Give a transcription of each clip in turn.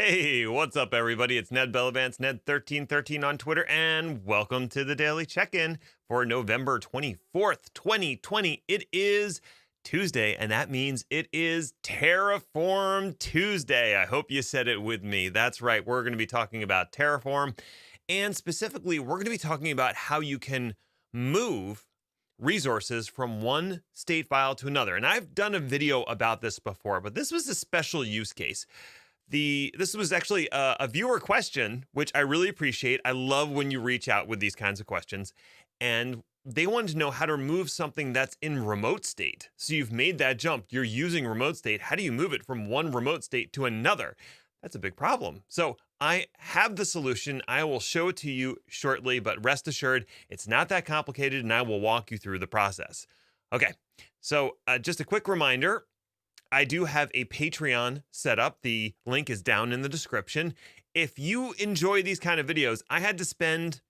Hey, what's up, everybody? It's Ned Bellavance, Ned1313 on Twitter, and welcome to the Daily Check-In for November 24th, 2020. It is Tuesday, and that means it is Terraform Tuesday. I hope you said it with me. That's right. We're going to be talking about Terraform, and specifically, we're going to be talking about how you can move resources from one state file to another. And I've done a video about this before, but this was a special use case. This was actually a viewer question, which I really appreciate. I love when you reach out with these kinds of questions, and they wanted to know how to remove something that's in remote state. So you've made that jump. You're using remote state. How do you move it from one remote state to another? That's a big problem. So I have the solution. I will show it to you shortly, but rest assured, it's not that complicated, and I will walk you through the process. Okay, so just a quick reminder. I do have a Patreon set up. The link is down in the description. If you enjoy these kind of videos, I had to spend,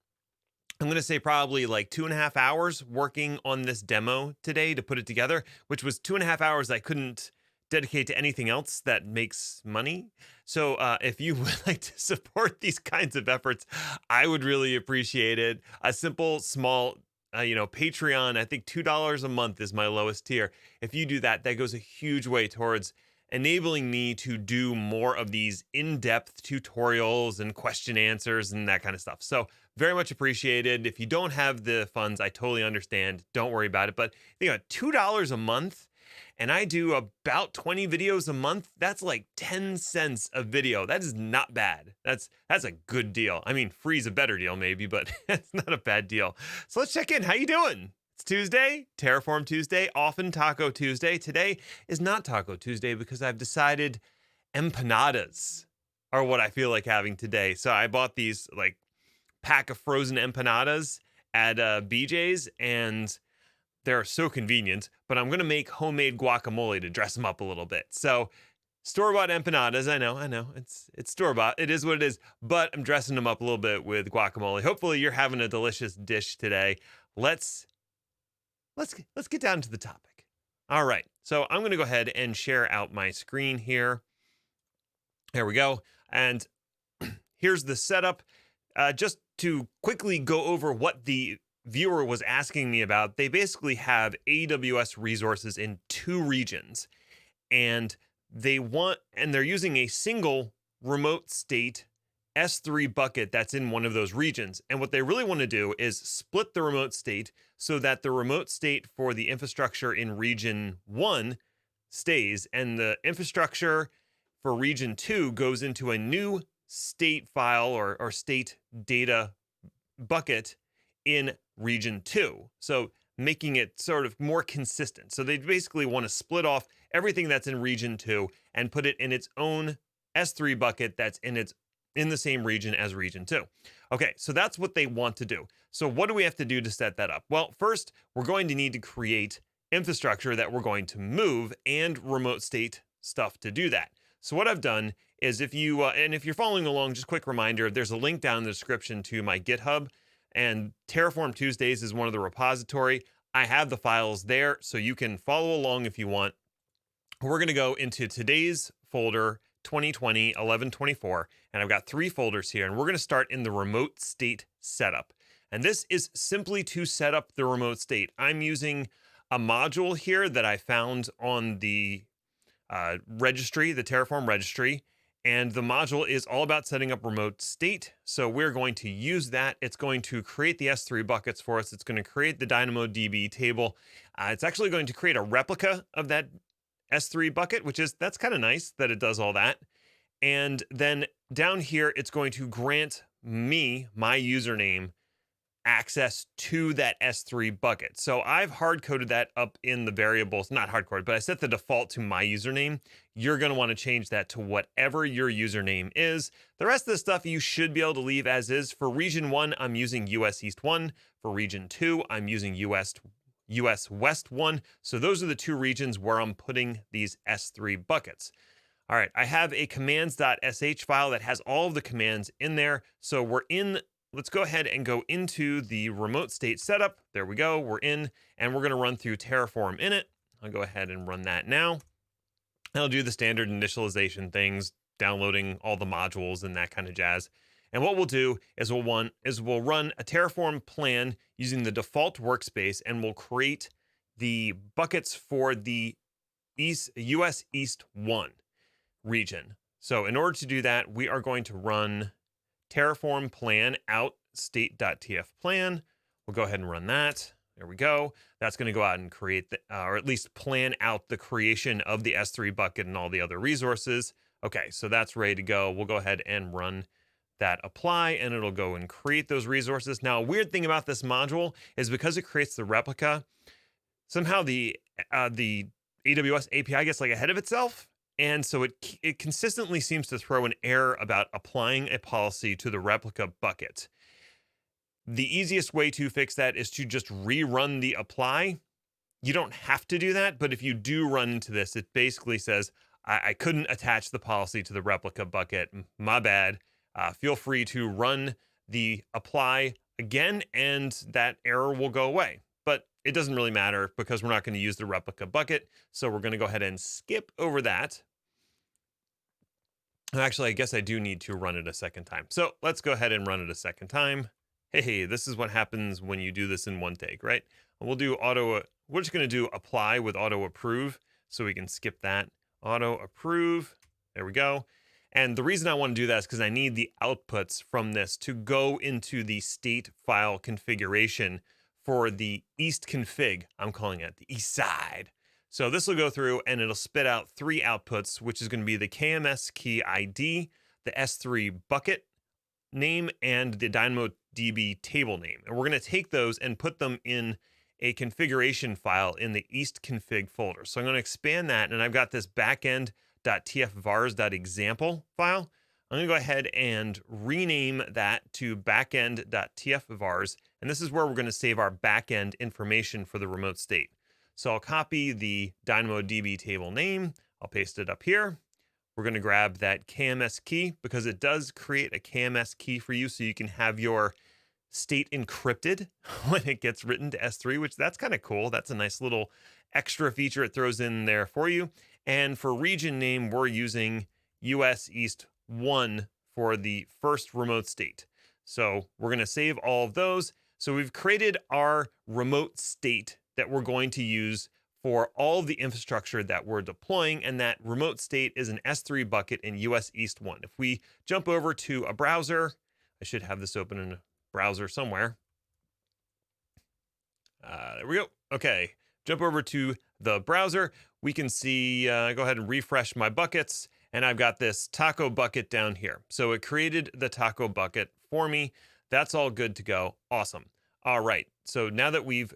I'm going to say probably like 2.5 hours working on this demo today to put it together, which was 2.5 hours I couldn't dedicate to anything else that makes money. So if you would like to support these kinds of efforts, I would really appreciate it. A simple, small Patreon, I think $2 a month is my lowest tier. If you do that, that goes a huge way towards enabling me to do more of these in-depth tutorials and question answers and that kind of stuff. So very much appreciated. If you don't have the funds, I totally understand. Don't worry about it. But $2 a month, and I do about 20 videos a month. That's like 10 cents a video. That is not bad. That's a good deal. I mean, free's a better deal maybe, but it's not a bad deal. So let's check in. How you doing? It's Tuesday, Terraform Tuesday, often Taco Tuesday. Today is not Taco Tuesday because I've decided empanadas are what I feel like having today. So I bought these like pack of frozen empanadas at BJ's, and they're so convenient, but I'm going to make homemade guacamole to dress them up a little bit. So store-bought empanadas, I know, it's store-bought. It is what it is, but I'm dressing them up a little bit with guacamole. Hopefully you're having a delicious dish today. Let's get down to the topic. All right, so I'm going to go ahead and share out my screen here. There we go. And here's the setup. Just to quickly go over what the viewer was asking me about, they basically have AWS resources in 2 regions, and they're using a single remote state S3 bucket that's in one of those regions. And what they really want to do is split the remote state so that the remote state for the infrastructure in region 1 stays, and the infrastructure for region 2 goes into a new state file or state data bucket in region 2. So making it sort of more consistent. So they basically want to split off everything that's in region 2 and put it in its own S3 bucket that's in the same region as region 2. Okay, so that's what they want to do. So what do we have to do to set that up? Well, first, we're going to need to create infrastructure that we're going to move and remote state stuff to do that. So what I've done is if you're following along, just a quick reminder, there's a link down in the description to my GitHub. And Terraform Tuesdays is one of the repository. I have the files there, so you can follow along if you want. We're going to go into today's folder, 2020 11/24, and I've got 3 folders here, and we're going to start in the remote state setup. And this is simply to set up the remote state. I'm using a module here that I found on the registry, the Terraform registry. And the module is all about setting up remote state. So we're going to use that. It's going to create the S3 buckets for us. It's going to create the DynamoDB table. It's actually going to create a replica of that S3 bucket, that's kind of nice that it does all that. And then down here, it's going to grant me, my username, access to that S3 bucket. So I've hard coded that up in the variables, not hard coded, but I set the default to my username. You're going to want to change that to whatever your username is. The rest of the stuff you should be able to leave as is. For region 1, I'm using US East 1. For region 2, I'm using US West 1. So those are the 2 regions where I'm putting these S3 buckets. All right, I have a commands.sh file that has all of the commands in there. So let's go ahead and go into the remote state setup. There we go. We're in, and we're going to run through Terraform in it. I'll go ahead and run that now. I'll do the standard initialization things, downloading all the modules and that kind of jazz. And what we'll do is we'll run a Terraform plan using the default workspace, and we'll create the buckets for the US East 1 region. So in order to do that, we are going to run Terraform plan out state.tf plan. We'll go ahead and run that. There we go. That's going to go out and create the, or at least plan out the creation of the S3 bucket and all the other resources. Okay, so that's ready to go. We'll go ahead and run that apply, and it'll go and create those resources. Now, a weird thing about this module is because it creates the replica, somehow the AWS API gets like ahead of itself. And so it consistently seems to throw an error about applying a policy to the replica bucket. The easiest way to fix that is to just rerun the apply. You don't have to do that, but if you do run into this, it basically says, I couldn't attach the policy to the replica bucket. My bad. Feel free to run the apply again, and that error will go away. But it doesn't really matter because we're not going to use the replica bucket. So we're going to go ahead and skip over that. Actually, I guess I do need to run it a second time. So let's go ahead and run it a second time. Hey, this is what happens when you do this in one take, right? We'll do we're just going to do apply with auto approve so we can skip that. Auto approve. There we go. And the reason I want to do that is because I need the outputs from this to go into the state file configuration for the east config. I'm calling it the east side. So this will go through and it'll spit out 3 outputs, which is going to be the KMS key ID, the S3 bucket name, and the DynamoDB table name. And we're going to take those and put them in a configuration file in the east config folder. So I'm going to expand that, and I've got this backend.tfvars.example file. I'm going to go ahead and rename that to backend.tfvars, and this is where we're going to save our backend information for the remote state. So I'll copy the DynamoDB table name. I'll paste it up here. We're going to grab that KMS key because it does create a KMS key for you so you can have your state encrypted when it gets written to S3, which that's kind of cool. That's a nice little extra feature it throws in there for you. And for region name, we're using US East 1 for the first remote state. So we're going to save all of those. So we've created our remote state that we're going to use for all of the infrastructure that we're deploying, and that remote state is an S3 bucket in US East 1. If we jump over to a browser, I should have this open in a browser somewhere. There we go. Okay, jump over to the browser. We can see, go ahead and refresh my buckets, and I've got this taco bucket down here. So it created the taco bucket for me. That's all good to go. Awesome. All right, so now that we've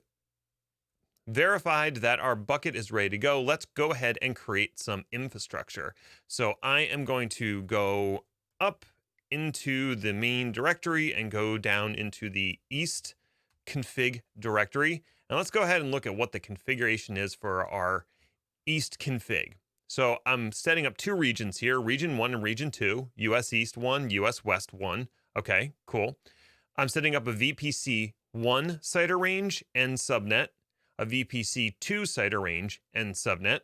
verified that our bucket is ready to go, let's go ahead and create some infrastructure. So I am going to go up into the main directory and go down into the east config directory. And let's go ahead and look at what the configuration is for our east config. So I'm setting up 2 regions here, region 1 and region 2, US East 1, US West 1. Okay, cool. I'm setting up a VPC 1 CIDR range and subnet, a VPC 2 CIDR range and subnet.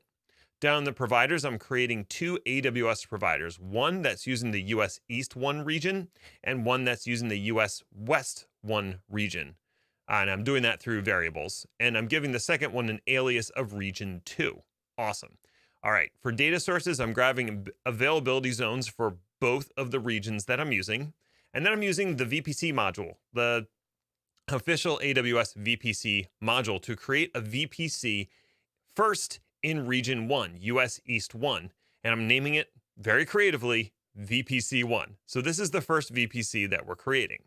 Down the providers, I'm creating 2 AWS providers, one that's using the US East 1 region and one that's using the US West 1 region. And I'm doing that through variables. And I'm giving the second one an alias of region 2. Awesome. All right, for data sources, I'm grabbing availability zones for both of the regions that I'm using. And then I'm using the VPC module, the official AWS VPC module, to create a VPC first in region 1, US East 1. And I'm naming it very creatively VPC 1. So this is the first VPC that we're creating.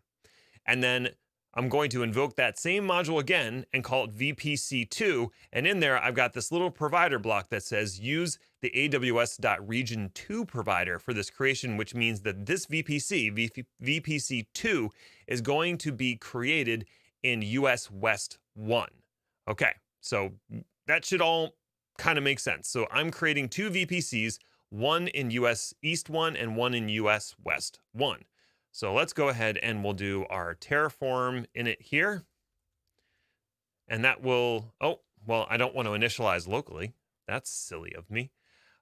And then I'm going to invoke that same module again and call it VPC 2. And in there, I've got this little provider block that says use the AWS.region2 provider for this creation, which means that this VPC 2, is going to be created in US West 1. Okay, so that should all kind of make sense. So I'm creating 2 VPCs, one in US East 1 and one in US West 1. So let's go ahead and we'll do our Terraform init here. And that will, oh, well, I don't want to initialize locally. That's silly of me.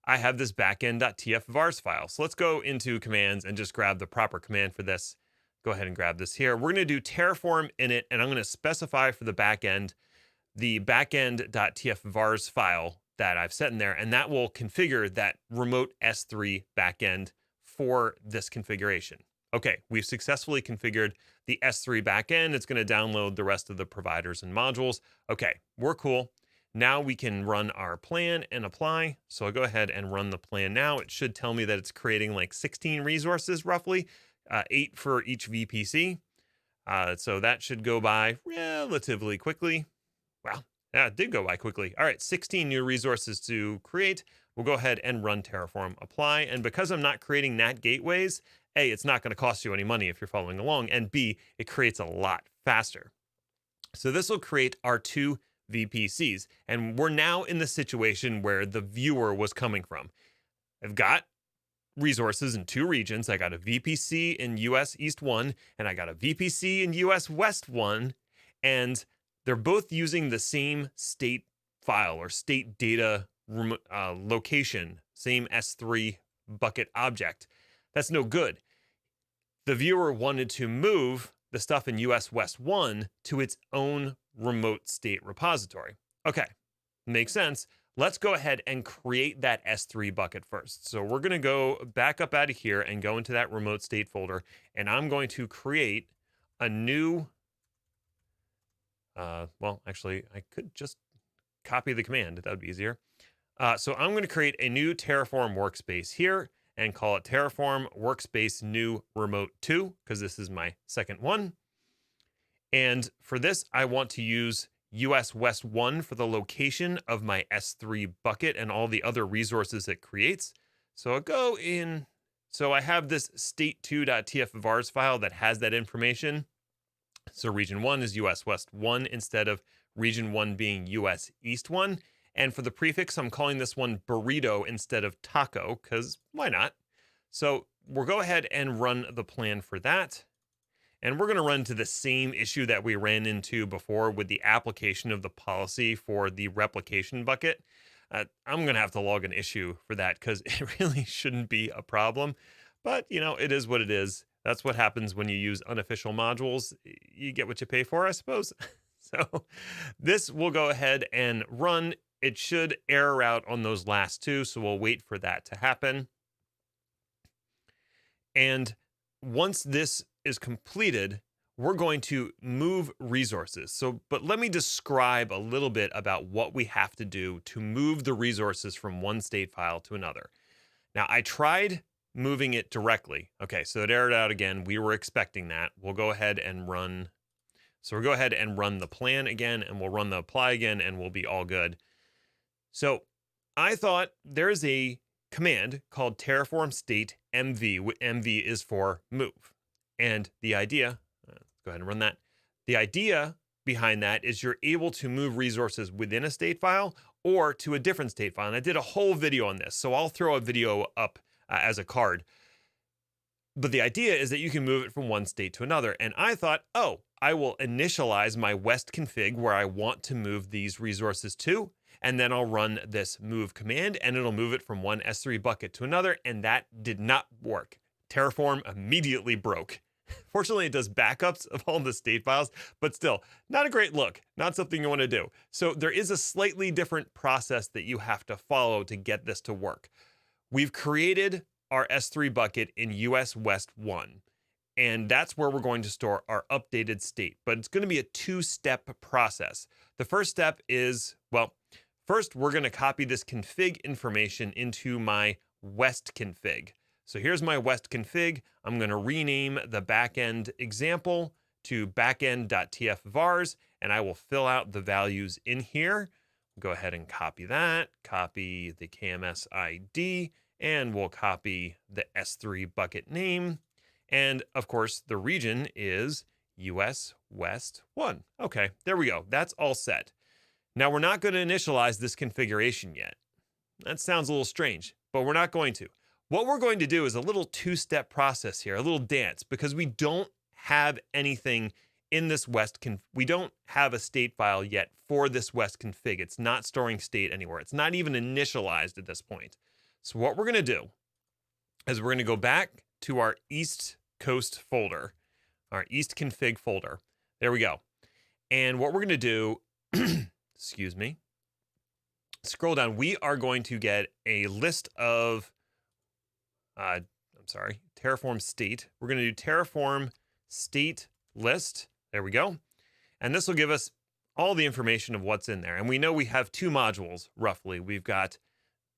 I have this backend.tf_vars file. So let's go into commands and just grab the proper command for this. Go ahead and grab this here. We're going to do terraform init, and I'm going to specify for the backend the backend.tf_vars file that I've set in there, and that will configure that remote S3 backend for this configuration. Okay, we've successfully configured the S3 backend. It's going to download the rest of the providers and modules. Okay, we're cool. Now we can run our plan and apply. So I'll go ahead and run the plan now. It should tell me that it's creating like 16 resources roughly, 8 for each VPC. So that should go by relatively quickly. Wow, yeah, it did go by quickly. All right, 16 new resources to create. We'll go ahead and run Terraform apply. And because I'm not creating NAT gateways, A, it's not going to cost you any money if you're following along, and B, it creates a lot faster. So this will create our 2 VPCs. And we're now in the situation where the viewer was coming from. I've got resources in 2 regions. I got a VPC in US East 1, and I got a VPC in US West 1, and they're both using the same state file or state data location, same S3 bucket object. That's no good. The viewer wanted to move the stuff in US West 1 to its own remote state repository. Okay, makes sense. Let's go ahead and create that S3 bucket first. So we're going to go back up out of here and go into that remote state folder, and I'm going to create a new well, actually, I could just copy the command. That would be easier. So I'm going to create a new Terraform workspace here and call it Terraform Workspace New Remote 2, because this is my second one. And for this, I want to use US West 1 for the location of my S3 bucket and all the other resources it creates. So I'll go in. So I have this state2.tf_vars file that has that information. So region 1 is US West 1 instead of region 1 being US East 1. And for the prefix, I'm calling this one burrito instead of taco, because why not? So we'll go ahead and run the plan for that. And we're going to run into the same issue that we ran into before with the application of the policy for the replication bucket. I'm going to have to log an issue for that because it really shouldn't be a problem. But, you know, it is what it is. That's what happens when you use unofficial modules. You get what you pay for, I suppose. So this will go ahead and run. It should error out on those last 2, so we'll wait for that to happen. And once this is completed, we're going to move resources. But let me describe a little bit about what we have to do to move the resources from one state file to another. Now, I tried moving it directly. Okay, so it errored out again. We were expecting that. We'll go ahead and run. So we'll go ahead and run the plan again, and we'll run the apply again, and we'll be all good. So I thought there's a command called terraform state mv. MV is for move. And the idea, let's go ahead and run that. The idea behind that is you're able to move resources within a state file or to a different state file. And I did a whole video on this, so I'll throw a video up as a card. But the idea is that you can move it from one state to another. And I thought, oh, I will initialize my West config where I want to move these resources to, and then I'll run this move command, and it'll move it from one S3 bucket to another, and that did not work. Terraform immediately broke. Fortunately, it does backups of all the state files, but still, not a great look, not something you want to do. So there is a slightly different process that you have to follow to get this to work. We've created our S3 bucket in US West 1, and that's where we're going to store our updated state, but it's going to be a 2-step process. The first step is, well, first we're going to copy this config information into my West config. So here's my West config. I'm going to rename the backend example to backend.tf_vars, and I will fill out the values in here. Go ahead and copy that, copy the KMS ID, and we'll copy the S3 bucket name. And of course, the region is US West 1. Okay, there we go. That's all set. Now we're not going to initialize this configuration yet. That sounds a little strange, but we're not going to. What we're going to do is a little 2-step process here, a little dance, because we don't have anything in this West we don't have a state file yet for this West config. It's not storing state anywhere. It's not even initialized at this point. So what we're going to do is we're going to go back to our East Coast folder, our East config folder. There we go. And what we're going to do, excuse me, scroll down. We are going to get a list of, Terraform state. We're going to do Terraform state list. There we go. And this will give us all the information of what's in there. And we know we have two modules, roughly. We've got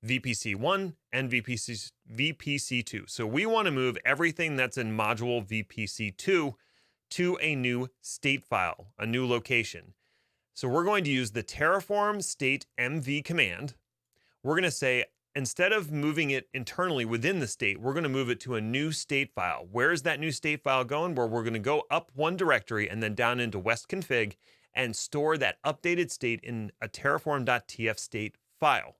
VPC1 and VPC2. So we want to move everything that's in module VPC2 to a new state file, a new location. So we're going to use the Terraform state mv command. We're going to say, instead of moving it internally within the state, we're going to move it to a new state file. Where's that new state file going? Where we're going to go up one directory and then down into west config and store that updated state in a terraform.tf state file.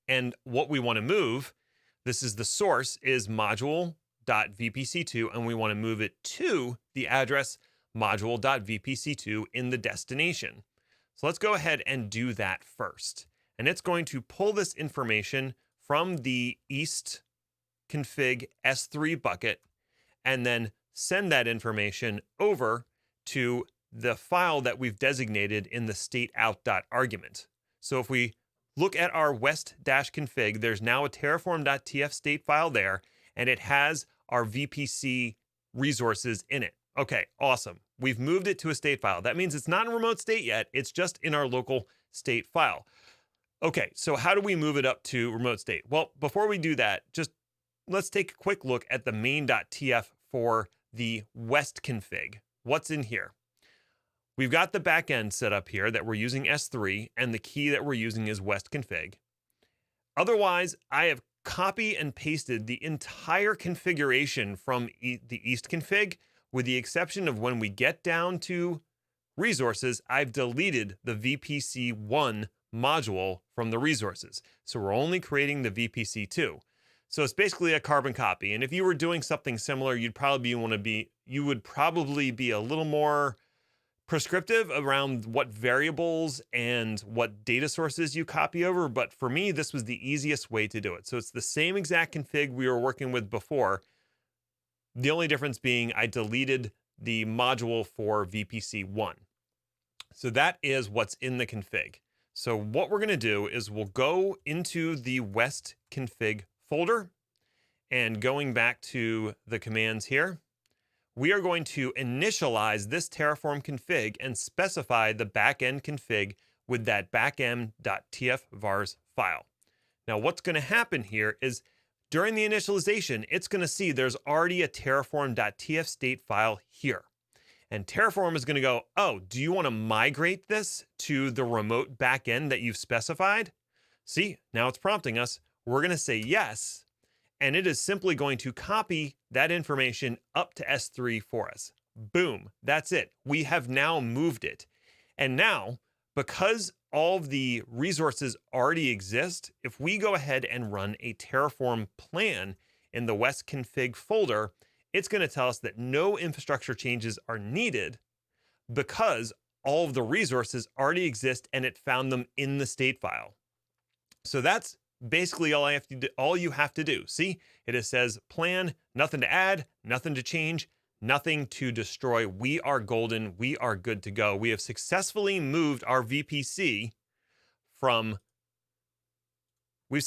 And what we want to move, this is the source, is module.vpc2, and we want to move it to the address module.vpc2 in the destination. So let's go ahead and do that first. And it's going to pull this information from the East config S3 bucket and then send that information over to the file that we've designated in the state out.argument. So if we look at our west-config, there's now a terraform.tf state file there, and it has our VPC resources in it. Okay, awesome. We've moved it to a state file. That means it's not in remote state yet. It's just in our local state file. Okay, so how do we move it up to remote state? Well, before we do that, just let's take a quick look at the main.tf for the west config. What's in here? We've got the backend set up here that we're using S3, and the key that we're using is west config. Otherwise, I have copy and pasted the entire configuration from the East config, with the exception of when we get down to resources, I've deleted the VPC1 module from the resources. So we're only creating the VPC2. So it's basically a carbon copy. And if you were doing something similar, you would probably be a little more prescriptive around what variables and what data sources you copy over. But for me, this was the easiest way to do it. So it's the same exact config we were working with before. The only difference being I deleted the module for VPC1. So that is what's in the config. So what we're going to do is we'll go into the west config folder, and going back to the commands here, we are going to initialize this Terraform config and specify the backend config with that backend.tf vars file. Now, what's going to happen here is during the initialization, it's going to see there's already a terraform.tf state file here. And Terraform is going to go, oh, do you want to migrate this to the remote backend that you've specified? See, now it's prompting us. We're going to say yes. And it is simply going to copy that information up to S3 for us. Boom, that's it. We have now moved it. And now, because all of the resources already exist, if we go ahead and run a Terraform plan in the west config folder, it's going to tell us that no infrastructure changes are needed because all of the resources already exist and it found them in the state file. So that's basically all you have to do. See, it says plan, nothing to add, nothing to change, nothing to destroy. We are golden. We are good to go. We have successfully moved our VPC from, well, we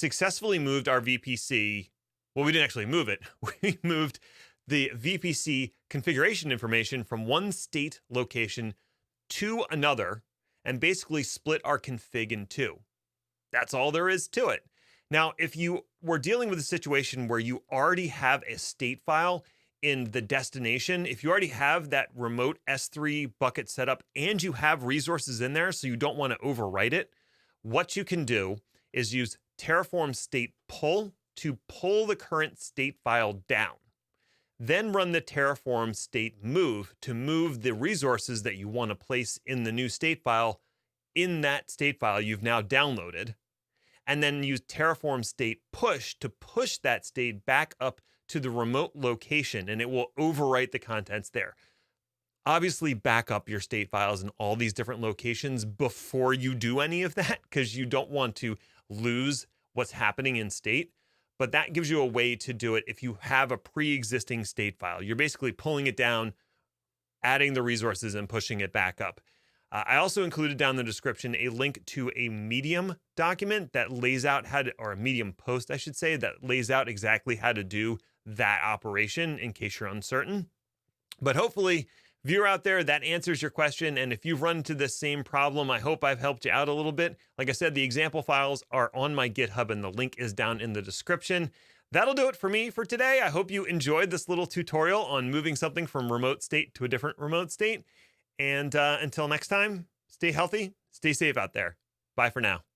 didn't actually move it. We moved the VPC configuration information from one state location to another and basically split our config in two. That's all there is to it. Now, if you were dealing with a situation where you already have a state file in the destination, if you already have that remote S3 bucket set up and you have resources in there so you don't want to overwrite it, what you can do is use Terraform state pull to pull the current state file down. Then run the Terraform state move to move the resources that you want to place in the new state file in that state file you've now downloaded. And then use Terraform state push to push that state back up to the remote location, and it will overwrite the contents there. Obviously, back up your state files in all these different locations before you do any of that, because you don't want to lose what's happening in state. But that gives you a way to do it if you have a pre-existing state file. You're basically pulling it down, adding the resources, and pushing it back up. I also included down in the description a link to a Medium document that lays out how to, or a Medium post, I should say, that lays out exactly how to do that operation in case you're uncertain. But hopefully, if you're out there, that answers your question. And if you've run into this same problem, I hope I've helped you out a little bit. Like I said, the example files are on my GitHub and the link is down in the description. That'll do it for me for today. I hope you enjoyed this little tutorial on moving something from remote state to a different remote state. And until next time, stay healthy, stay safe out there. Bye for now.